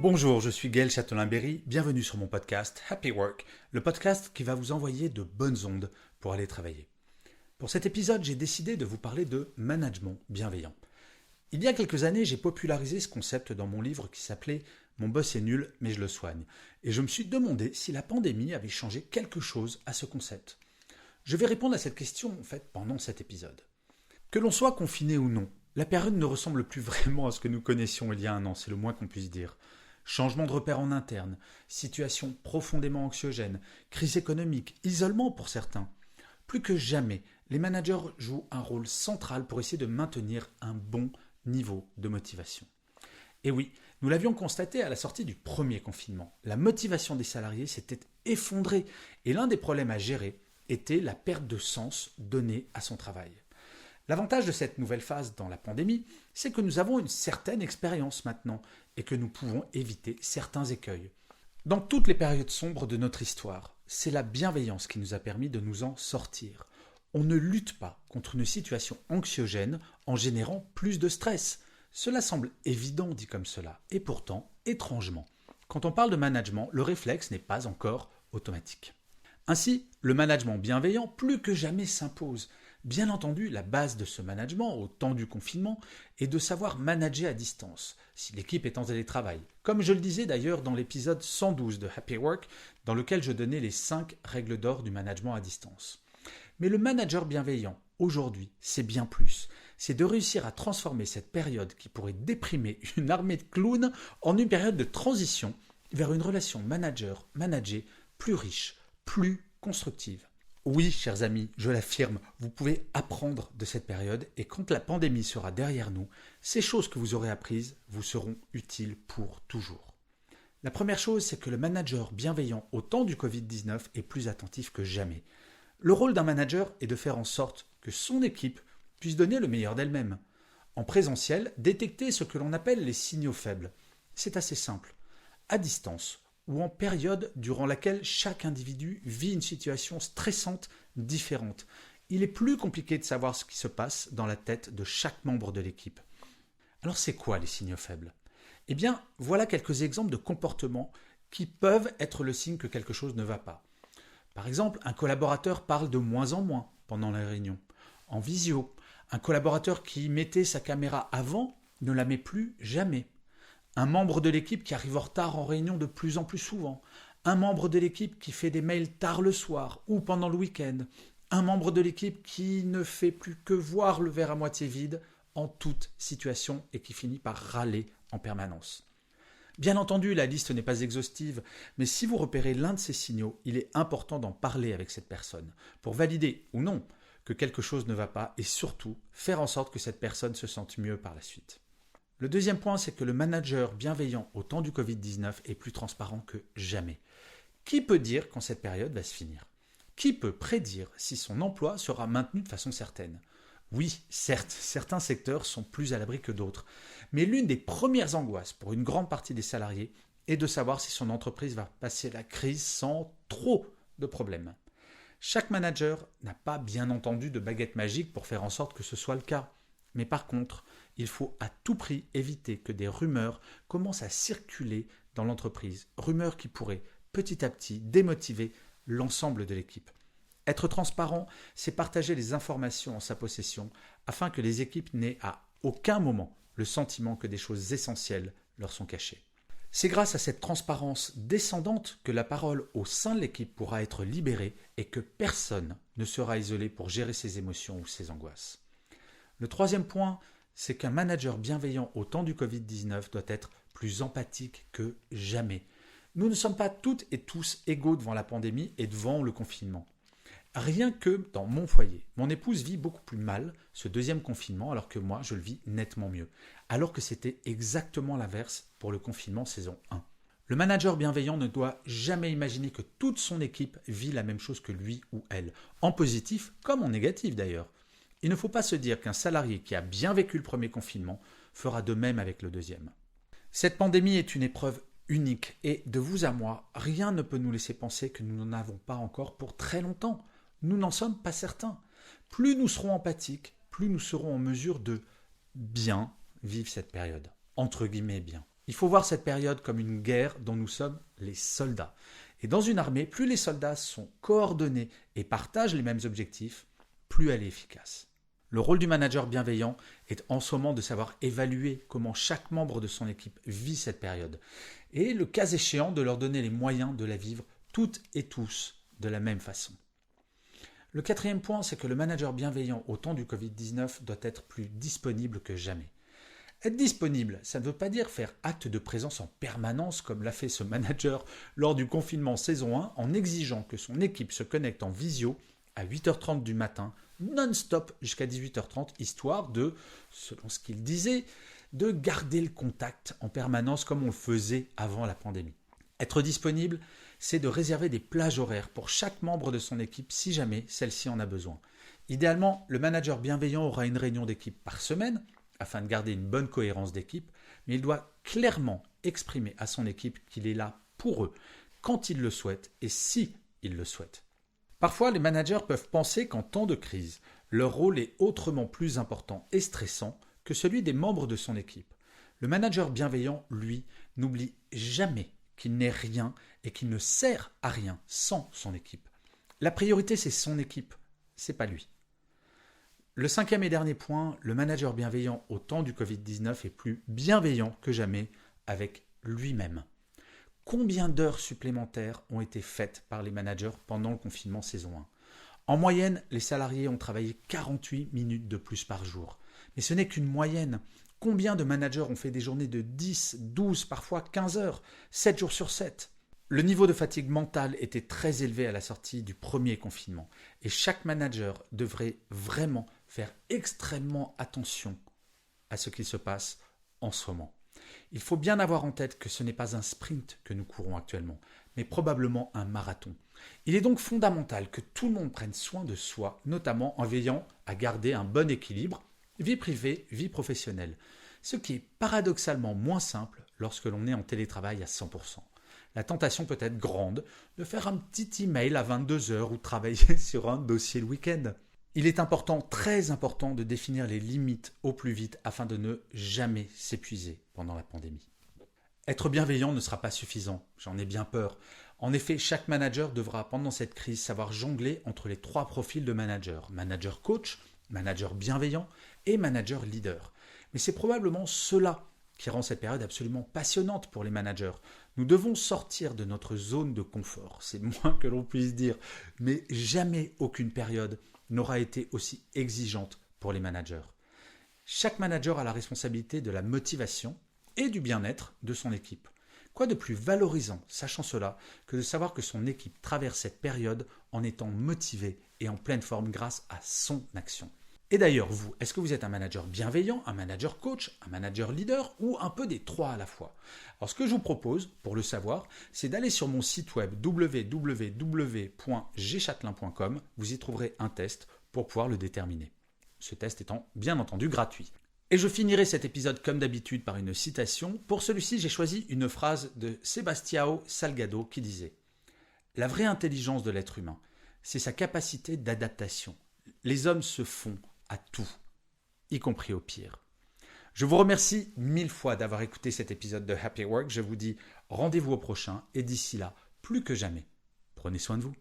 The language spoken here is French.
Bonjour, je suis Gaël Châtelain-Berry, bienvenue sur mon podcast Happy Work, le podcast qui va vous envoyer de bonnes ondes pour aller travailler. Pour cet épisode, j'ai décidé de vous parler de management bienveillant. Il y a quelques années, j'ai popularisé ce concept dans mon livre qui s'appelait « Mon boss est nul, mais je le soigne ». Et je me suis demandé si la pandémie avait changé quelque chose à ce concept. Je vais répondre à cette question pendant cet épisode. Que l'on soit confiné ou non, la période ne ressemble plus vraiment à ce que nous connaissions il y a un an, c'est le moins qu'on puisse dire. Changement de repères en interne, situation profondément anxiogène, crise économique, isolement pour certains. Plus que jamais, les managers jouent un rôle central pour essayer de maintenir un bon niveau de motivation. Et oui, nous l'avions constaté à la sortie du premier confinement. La motivation des salariés s'était effondrée et l'un des problèmes à gérer était la perte de sens donnée à son travail. L'avantage de cette nouvelle phase dans la pandémie, c'est que nous avons une certaine expérience maintenant et que nous pouvons éviter certains écueils. Dans toutes les périodes sombres de notre histoire, c'est la bienveillance qui nous a permis de nous en sortir. On ne lutte pas contre une situation anxiogène en générant plus de stress. Cela semble évident dit comme cela, et pourtant, étrangement, quand on parle de management, le réflexe n'est pas encore automatique. Ainsi, le management bienveillant plus que jamais s'impose. Bien entendu, la base de ce management au temps du confinement est de savoir manager à distance, si l'équipe est en télétravail. Comme je le disais d'ailleurs dans l'épisode 112 de Happy Work, dans lequel je donnais les 5 règles d'or du management à distance. Mais le manager bienveillant, aujourd'hui, c'est bien plus. C'est de réussir à transformer cette période qui pourrait déprimer une armée de clowns en une période de transition vers une relation manager-managé plus riche, plus constructive. Oui, chers amis, je l'affirme, vous pouvez apprendre de cette période et quand la pandémie sera derrière nous, ces choses que vous aurez apprises vous seront utiles pour toujours. La première chose, c'est que le manager bienveillant au temps du Covid-19 est plus attentif que jamais. Le rôle d'un manager est de faire en sorte que son équipe puisse donner le meilleur d'elle-même. En présentiel, détecter ce que l'on appelle les signaux faibles. C'est assez simple. À distance, ou en période durant laquelle chaque individu vit une situation stressante différente. Il est plus compliqué de savoir ce qui se passe dans la tête de chaque membre de l'équipe. Alors c'est quoi les signaux faibles ? Eh bien, voilà quelques exemples de comportements qui peuvent être le signe que quelque chose ne va pas. Par exemple, un collaborateur parle de moins en moins pendant la réunion. En visio, un collaborateur qui mettait sa caméra avant ne la met plus jamais. Un membre de l'équipe qui arrive en retard en réunion de plus en plus souvent. Un membre de l'équipe qui fait des mails tard le soir ou pendant le week-end. Un membre de l'équipe qui ne fait plus que voir le verre à moitié vide en toute situation et qui finit par râler en permanence. Bien entendu, la liste n'est pas exhaustive, mais si vous repérez l'un de ces signaux, il est important d'en parler avec cette personne pour valider ou non que quelque chose ne va pas et surtout faire en sorte que cette personne se sente mieux par la suite. Le deuxième point, c'est que le manager bienveillant au temps du Covid-19 est plus transparent que jamais. Qui peut dire quand cette période va se finir ? Qui peut prédire si son emploi sera maintenu de façon certaine ? Oui, certes, certains secteurs sont plus à l'abri que d'autres, mais l'une des premières angoisses pour une grande partie des salariés est de savoir si son entreprise va passer la crise sans trop de problèmes. Chaque manager n'a pas bien entendu de baguette magique pour faire en sorte que ce soit le cas. Mais par contre, il faut à tout prix éviter que des rumeurs commencent à circuler dans l'entreprise. Rumeurs qui pourraient petit à petit démotiver l'ensemble de l'équipe. Être transparent, c'est partager les informations en sa possession afin que les équipes n'aient à aucun moment le sentiment que des choses essentielles leur sont cachées. C'est grâce à cette transparence descendante que la parole au sein de l'équipe pourra être libérée et que personne ne sera isolé pour gérer ses émotions ou ses angoisses. Le troisième point, c'est qu'un manager bienveillant au temps du Covid-19 doit être plus empathique que jamais. Nous ne sommes pas toutes et tous égaux devant la pandémie et devant le confinement. Rien que dans mon foyer, mon épouse vit beaucoup plus mal ce deuxième confinement alors que moi je le vis nettement mieux. Alors que c'était exactement l'inverse pour le confinement saison 1. Le manager bienveillant ne doit jamais imaginer que toute son équipe vit la même chose que lui ou elle, en positif comme en négatif d'ailleurs. Il ne faut pas se dire qu'un salarié qui a bien vécu le premier confinement fera de même avec le deuxième. Cette pandémie est une épreuve unique et de vous à moi, rien ne peut nous laisser penser que nous n'en avons pas encore pour très longtemps. Nous n'en sommes pas certains. Plus nous serons empathiques, plus nous serons en mesure de bien vivre cette période. Entre guillemets bien. Il faut voir cette période comme une guerre dont nous sommes les soldats. Et dans une armée, plus les soldats sont coordonnés et partagent les mêmes objectifs, plus elle est efficace. Le rôle du manager bienveillant est en ce moment de savoir évaluer comment chaque membre de son équipe vit cette période et, le cas échéant, de leur donner les moyens de la vivre toutes et tous de la même façon. Le quatrième point, c'est que le manager bienveillant au temps du Covid-19 doit être plus disponible que jamais. Être disponible, ça ne veut pas dire faire acte de présence en permanence comme l'a fait ce manager lors du confinement saison 1 en exigeant que son équipe se connecte en visio à 8h30 du matin, non-stop jusqu'à 18h30, histoire de, selon ce qu'il disait, de garder le contact en permanence comme on le faisait avant la pandémie. Être disponible, c'est de réserver des plages horaires pour chaque membre de son équipe si jamais celle-ci en a besoin. Idéalement, le manager bienveillant aura une réunion d'équipe par semaine afin de garder une bonne cohérence d'équipe, mais il doit clairement exprimer à son équipe qu'il est là pour eux, quand il le souhaite et si il le souhaite. Parfois, les managers peuvent penser qu'en temps de crise, leur rôle est autrement plus important et stressant que celui des membres de son équipe. Le manager bienveillant, lui, n'oublie jamais qu'il n'est rien et qu'il ne sert à rien sans son équipe. La priorité, c'est son équipe, c'est pas lui. Le cinquième et dernier point, le manager bienveillant au temps du Covid-19 est plus bienveillant que jamais avec lui-même. Combien d'heures supplémentaires ont été faites par les managers pendant le confinement saison 1 ? En moyenne, les salariés ont travaillé 48 minutes de plus par jour. Mais ce n'est qu'une moyenne. Combien de managers ont fait des journées de 10, 12, parfois 15 heures, 7 jours sur 7 ? Le niveau de fatigue mentale était très élevé à la sortie du premier confinement. Et chaque manager devrait vraiment faire extrêmement attention à ce qu'il se passe en ce moment. Il faut bien avoir en tête que ce n'est pas un sprint que nous courons actuellement, mais probablement un marathon. Il est donc fondamental que tout le monde prenne soin de soi, notamment en veillant à garder un bon équilibre, vie privée, vie professionnelle, ce qui est paradoxalement moins simple lorsque l'on est en télétravail à 100%. La tentation peut être grande de faire un petit email à 22h ou de travailler sur un dossier le week-end. Il est important, très important, de définir les limites au plus vite afin de ne jamais s'épuiser pendant la pandémie. Être bienveillant ne sera pas suffisant, j'en ai bien peur. En effet, chaque manager devra pendant cette crise savoir jongler entre les 3 profils de manager. Manager coach, manager bienveillant et manager leader. Mais c'est probablement cela qui rend cette période absolument passionnante pour les managers. Nous devons sortir de notre zone de confort, c'est moins que l'on puisse dire, mais jamais aucune période n'aura été aussi exigeante pour les managers. Chaque manager a la responsabilité de la motivation et du bien-être de son équipe. Quoi de plus valorisant, sachant cela, que de savoir que son équipe traverse cette période en étant motivée et en pleine forme grâce à son action. Et d'ailleurs, vous, est-ce que vous êtes un manager bienveillant, un manager coach, un manager leader ou un peu des 3 à la fois ? Alors ce que je vous propose, pour le savoir, c'est d'aller sur mon site web www.gchatelain.com. Vous y trouverez un test pour pouvoir le déterminer. Ce test étant bien entendu gratuit. Et je finirai cet épisode comme d'habitude par une citation. Pour celui-ci, j'ai choisi une phrase de Sebastião Salgado qui disait « La vraie intelligence de l'être humain, c'est sa capacité d'adaptation. Les hommes se font à tout, y compris au pire. » Je vous remercie 1000 fois d'avoir écouté cet épisode de Happy Work. Je vous dis rendez-vous au prochain et d'ici là, plus que jamais, prenez soin de vous.